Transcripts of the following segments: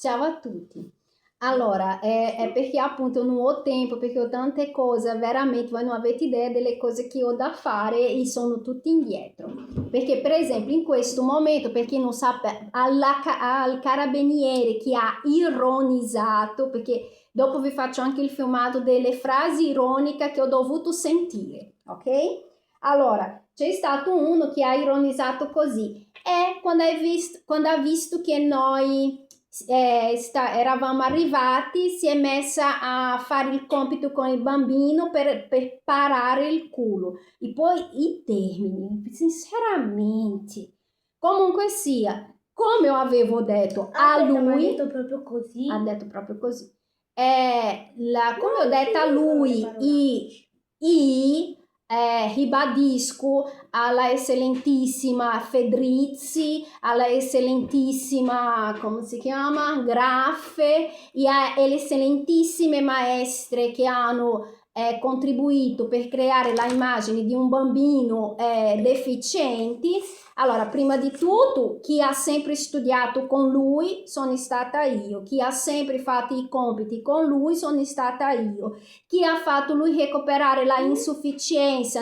Ciao a tutti. Allora, è perché appunto non ho tempo, perché ho tante cose, veramente voi non avete idea delle cose che ho da fare e sono tutti indietro. Perché per esempio in questo momento, per chi non sa, al carabiniere che ha ironizzato, perché dopo vi faccio anche il filmato delle frasi ironiche che ho dovuto sentire, ok? Allora, c'è stato uno che ha ironizzato così, e quando ha visto che noi eravamo arrivati, si è messa a fare il compito con il bambino per parare il culo. E poi i termini, sinceramente, comunque sia, come avevo detto a Aspetta, ma hai lui, detto proprio così? ha detto proprio così, come ho detto a Sono le lui, parolacce. ribadisco alla eccellentissima Fedrizzi, alla eccellentissima, come si chiama, Graffe e alle eccellentissime maestre che hanno contribuito per creare la immagine di un bambino deficiente. Allora, prima di tutto, chi ha sempre studiato con lui sono stata io, chi ha sempre fatto i compiti con lui sono stata io, chi ha fatto lui recuperare la insufficienza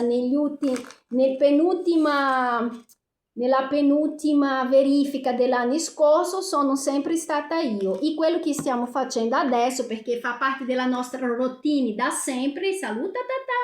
nella penultima verifica dell'anno scorso sono sempre stata io. E quello che stiamo facendo adesso, perché fa parte della nostra routine da sempre, saluta tata,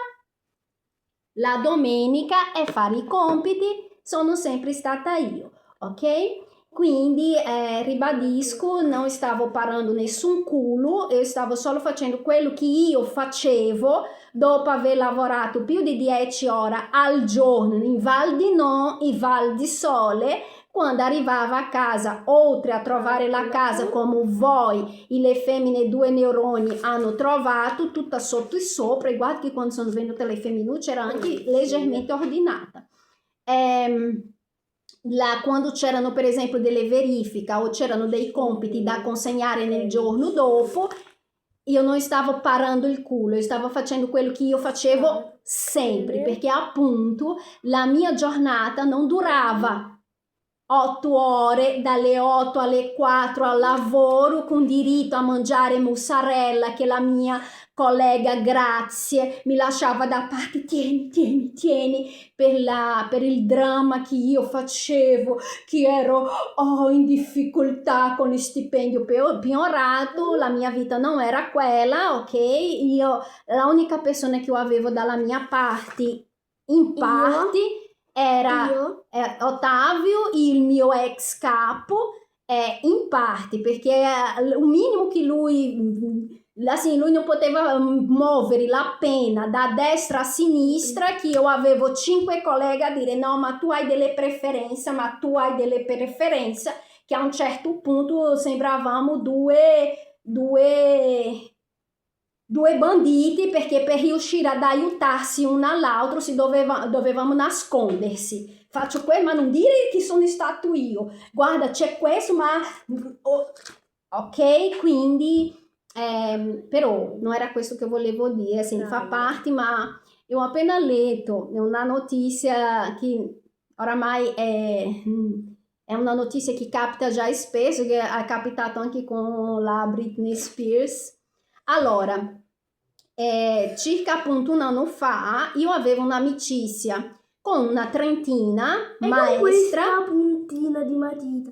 la domenica è fare i compiti, sono sempre stata io, ok? Quindi ribadisco, non stavo parando nessun culo, io stavo solo facendo quello che io facevo dopo aver lavorato più di 10 ore al giorno in Val di Non e Val di Sole. Quando arrivava a casa, oltre a trovare la casa come voi e le femmine due neuroni hanno trovato, tutta sotto e sopra, e guarda che quando sono venute le femminucce era anche leggermente ordinata. Quando c'erano per esempio delle verifiche o c'erano dei compiti da consegnare nel giorno dopo, io non stavo parando il culo, io stavo facendo quello che io facevo sempre, perché appunto la mia giornata non durava 8 ore, dalle 8 alle 4 al lavoro, con diritto a mangiare mozzarella che la mia collega Grazie mi lasciava da parte, tieni, per il dramma che io facevo, che ero in difficoltà con il stipendio piorato, la mia vita non era quella, ok? Io, la unica persona che io avevo dalla mia parte, in parte, era Ottavio, il mio ex capo, in parte perché un minimo che lui non poteva muovere la penna da destra a sinistra, che io avevo 5 colleghi a dire no, ma tu hai delle preferenze, che a un certo punto sembravamo due banditi, perché per riuscire ad aiutarsi uno all'altro dovevamo nascondersi. Faccio quello, ma non dire che sono stato io. Guarda, c'è questo, ma... ok, quindi... però non era questo che volevo dire, sì, fa parte, ma io ho appena letto una notizia che oramai è una notizia che capita già spesso, che è capitato anche con la Britney Spears. Allora, circa appunto un anno fa io avevo un'amicizia con una trentina maestra, puntina di matita.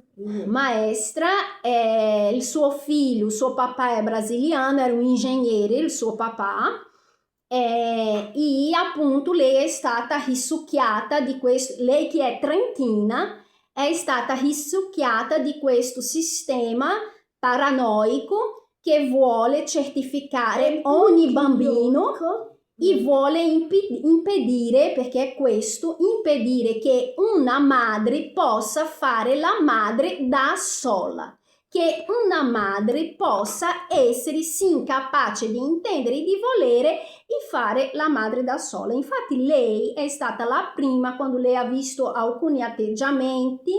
il suo figlio, il suo papà è brasiliano, era un ingegnere, il suo papà, e appunto lei è stata risucchiata di questo, lei che è trentina, è stata risucchiata di questo sistema paranoico che vuole certificare ogni bambino e vuole impedire, perché è questo, impedire che una madre possa fare la madre da sola, che una madre possa essere sì incapace di intendere e di volere e fare la madre da sola. Infatti lei è stata la prima, quando lei ha visto alcuni atteggiamenti,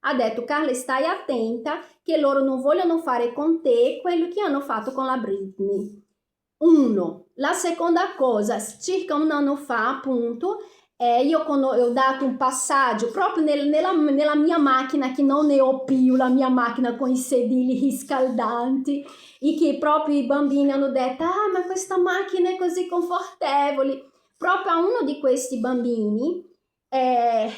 ha detto: Carla, stai attenta che loro non vogliono fare con te quello che hanno fatto con la Britney. Uno. La seconda cosa, circa un anno fa appunto, Io ho dato un passaggio proprio nella mia macchina, che non ne ho più, la mia macchina con i sedili riscaldanti, e che proprio i bambini hanno detto, ma questa macchina è così confortevole. Proprio a uno di questi bambini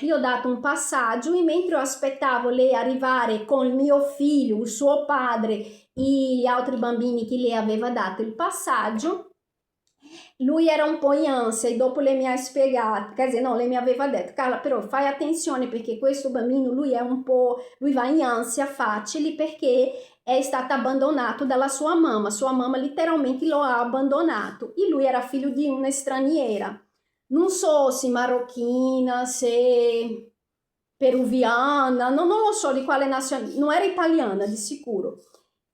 io ho dato un passaggio, e mentre aspettavo lei arrivare con il mio figlio, il suo padre e gli altri bambini che lei aveva dato il passaggio, lui era un po' in ansia, e dopo lei mi ha spiegato, quer dizer, no, lei mi aveva detto, Carla, però fai attenzione perché questo bambino, lui va in ansia facile perché è stato abbandonato dalla sua mamma letteralmente lo ha abbandonato, e lui era figlio di una straniera, non so se marocchina, se peruviana, non lo so di quale nazionalità, non era italiana di sicuro.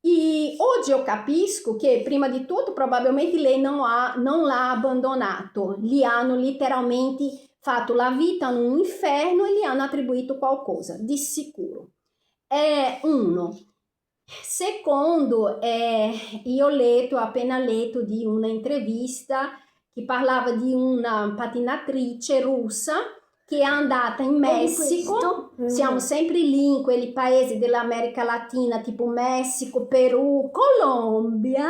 E oggi io capisco che prima di tutto probabilmente lei non l'ha abbandonato, gli hanno letteralmente fatto la vita in un inferno e gli hanno attribuito qualcosa, di sicuro. È uno. Secondo, io ho appena letto di una intervista che parlava di una patinatrice russa che è andata in Messico, siamo sempre lì in quelli paesi dell'America Latina tipo Messico, Perù, Colombia,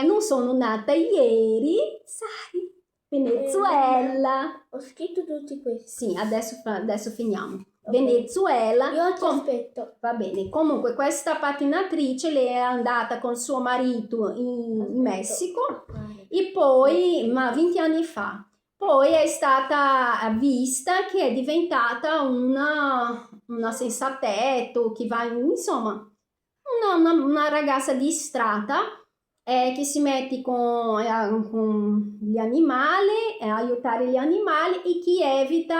non sono nata ieri, sai, Venezuela. Ho scritto tutti questi. Sì, adesso finiamo. Okay. Venezuela. Io ti aspetto. Va bene, comunque questa patinatrice lei è andata con suo marito in Messico e poi, ma 20 anni fa, poi è stata vista che è diventata una senza tetto, che va, insomma, una ragazza distratta che si mette con gli animali, aiutare gli animali e che evita,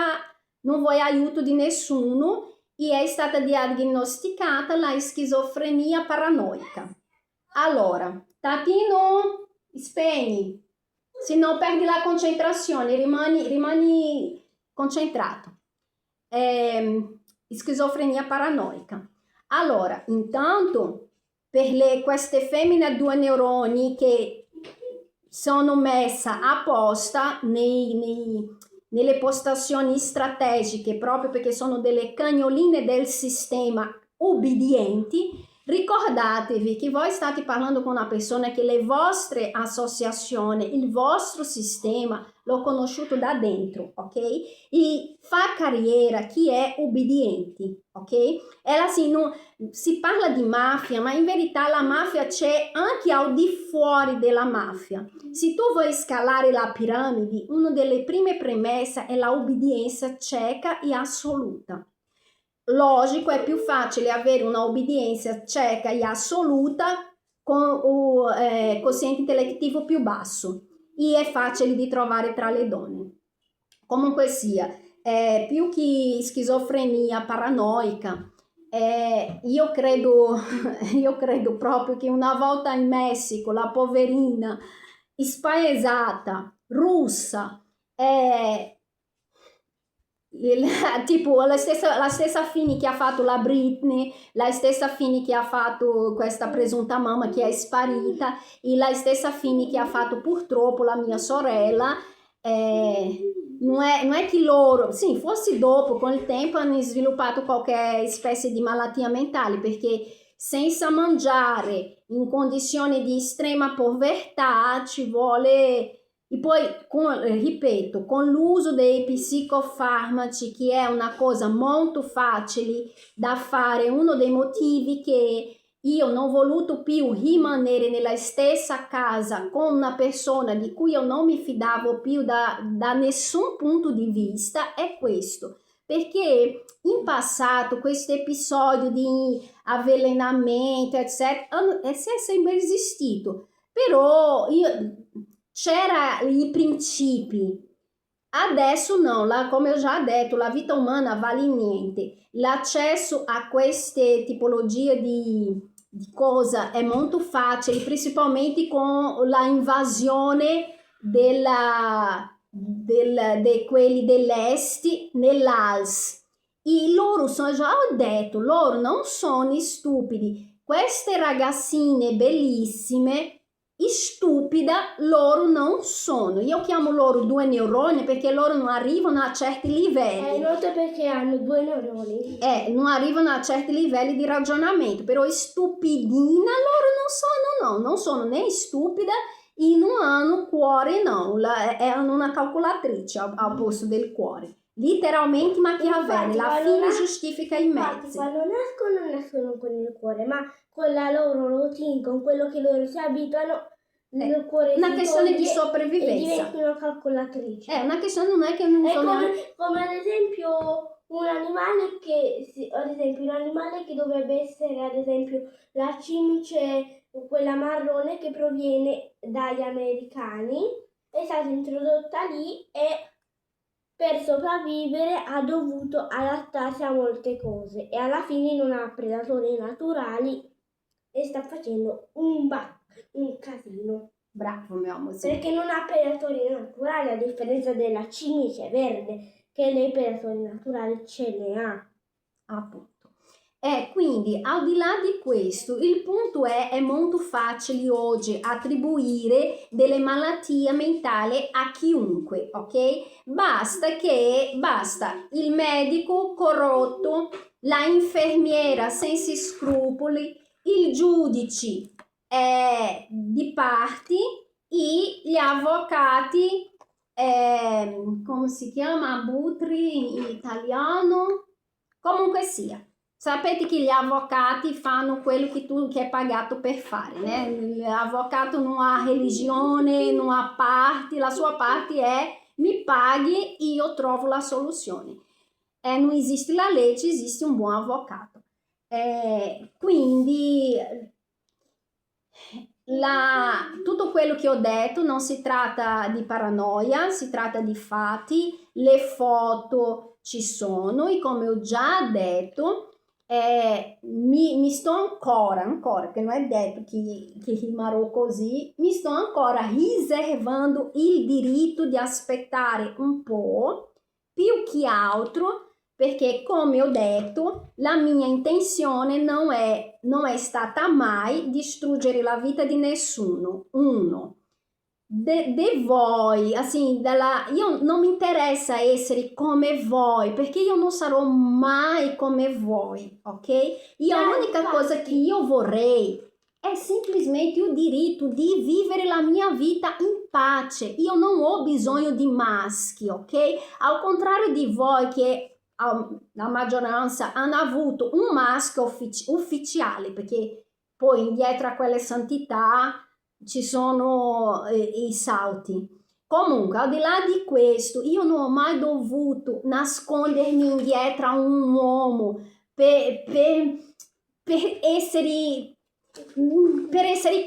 non vuole aiuto di nessuno, e è stata diagnosticata la schizofrenia paranoica. Allora, Tatino, spegni, se no perdi la concentrazione, rimani concentrato. Schizofrenia paranoica. Allora, intanto, per queste femmine a 2 neuroni che sono messe apposta nelle postazioni strategiche, proprio perché sono delle cagnoline del sistema ubbidienti, ricordatevi che voi state parlando con una persona che le vostre associazioni, il vostro sistema l'ho conosciuto da dentro, ok? E fa carriera chi è ubbidienti, ok? E assim, si parla di mafia, ma in verità la mafia c'è anche al di fuori della mafia. Se tu vuoi scalare la piramide, una delle prime premesse è la ubbidienza cieca e assoluta. Logico, è più facile avere una obbedienza cieca e assoluta con un quoziente intellettivo più basso, e è facile di trovare tra le donne. Comunque sia, più che schizofrenia paranoica, io credo proprio che una volta in Messico la poverina spaesata, russa, tipo la stessa fine che ha fatto la Britney, la stessa fine che ha fatto questa presunta mamma che è sparita, e la stessa fine che ha fatto purtroppo la mia sorella. Non è che loro, sì, forse dopo con il tempo hanno sviluppato qualche specie di malattia mentale, perché senza mangiare, in condizioni di estrema povertà, ci vuole. E poi, ripeto, con l'uso dei psicofarmaci, che è una cosa molto facile da fare, uno dei motivi che io non ho voluto più rimanere nella stessa casa con una persona di cui io non mi fidavo più da nessun punto di vista è questo. Perché in passato questo episodio di avvelenamento, eccetera, è sempre esistito. Però c'era i principi, adesso no, come ho già detto, la vita umana vale niente, l'accesso a queste tipologie di cosa è molto facile, principalmente con la invasione di quelli dell'est nell'ALS. E loro, già ho detto, loro non sono stupidi, queste ragazzine bellissime stupida loro non sono. Io chiamo loro 2 neuroni perché loro non arrivano a certi livelli. Inoltre perché hanno 2 neuroni. Non arrivano a certi livelli di ragionamento, però stupidina loro non sono né stupida e non hanno cuore, no, hanno una calcolatrice al posto del cuore. Letteralmente Machiavelli, la fine giustifica i mezzi. Quando nascono con il cuore, ma con la loro routine, con quello che loro si abituano, il cuore una si questione di toglie sopravvivenza. e diventa una calcolatrice. È una questione, non è che non È sono... come ad esempio un animale un animale che dovrebbe essere ad esempio la cimice, quella marrone che proviene dagli americani, è stata introdotta lì e per sopravvivere ha dovuto adattarsi a molte cose e alla fine non ha predatori naturali e sta facendo un casino. Bravo, mio amore. Sì. Perché non ha predatori naturali, a differenza della cimice verde, che lei predatori naturali ce ne ha. Appunto. Quindi, al di là di questo, il punto è molto facile oggi attribuire delle malattie mentali a chiunque, ok? Basta il medico corrotto, la infermiera senza scrupoli, il giudice di parti e gli avvocati, come si chiama? Abutre in italiano? Comunque sia. Sapete che gli avvocati fanno quello che è pagato per fare, né? L'avvocato non ha religione, non ha parte, la sua parte è mi paghi e io trovo la soluzione. Non esiste la legge, esiste un buon avvocato. Quindi tutto quello che ho detto non si tratta di paranoia, si tratta di fatti, le foto ci sono e come ho già detto mi sto ancora, che non è detto che rimarrò così, mi sto ancora riservando il diritto di aspettare un po', più che altro perché come ho detto la mia intenzione non è stata mai distruggere la vita di nessuno. De voi, assim, io non mi interessa essere come voi, perché io non sarò mai come voi, ok? L'unica cosa che io vorrei è semplicemente il diritto di vivere la mia vita in pace. Io non ho bisogno di maschi, ok? Al contrario di voi che la maggioranza hanno avuto un maschio ufficiale, perché poi dietro a quelle santità ci sono i salti. Comunque, al di là di questo, io non ho mai dovuto nascondermi dietro a un uomo per essere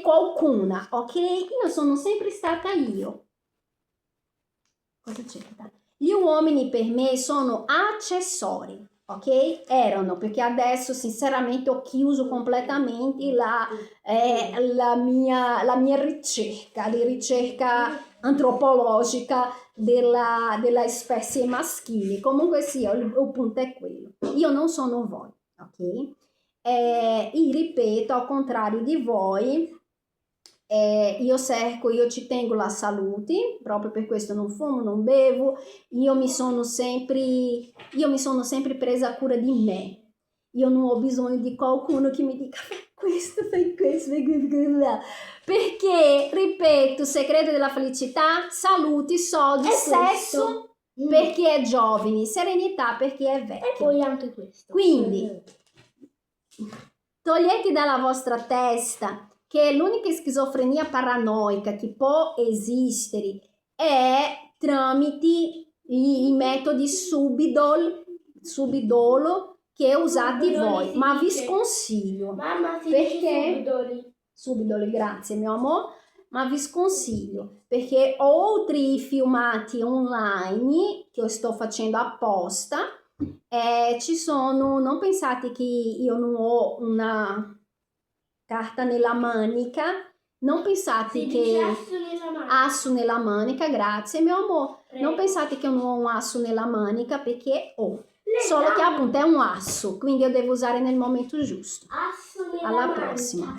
qualcuna, ok? Io sono sempre stata io. Cosa c'è? Gli uomini per me sono accessori, ok? Erano, perché adesso sinceramente ho chiuso completamente la mia ricerca antropologica della specie maschile. Comunque sia, il punto è quello. Io non sono voi, ok? E ripeto, al contrario di voi, io ci tengo la salute, proprio per questo non fumo, non bevo, io mi sono sempre presa cura di me. Io non ho bisogno di qualcuno che mi dica fai questo, perché, ripeto, segreto della felicità, salute, soldi, sesso per chi è giovane, serenità per chi è vecchio. E poi anche questo. Quindi, togliete dalla vostra testa che l'unica schizofrenia paranoica che può esistere è tramite i metodi subidolo che usate voi, ma vi sconsiglio. Mamma, si perché dice subidoli, grazie mio amore, ma vi sconsiglio perché oltre i filmati online che io sto facendo apposta, ci sono, non pensate che io non ho una carta nella manica, non pensate che asso nella manica, grazie mio amore, non pensate che io non ho un asso nella manica perché ho, solo che appunto è un asso, quindi io devo usare nel momento giusto. Alla prossima.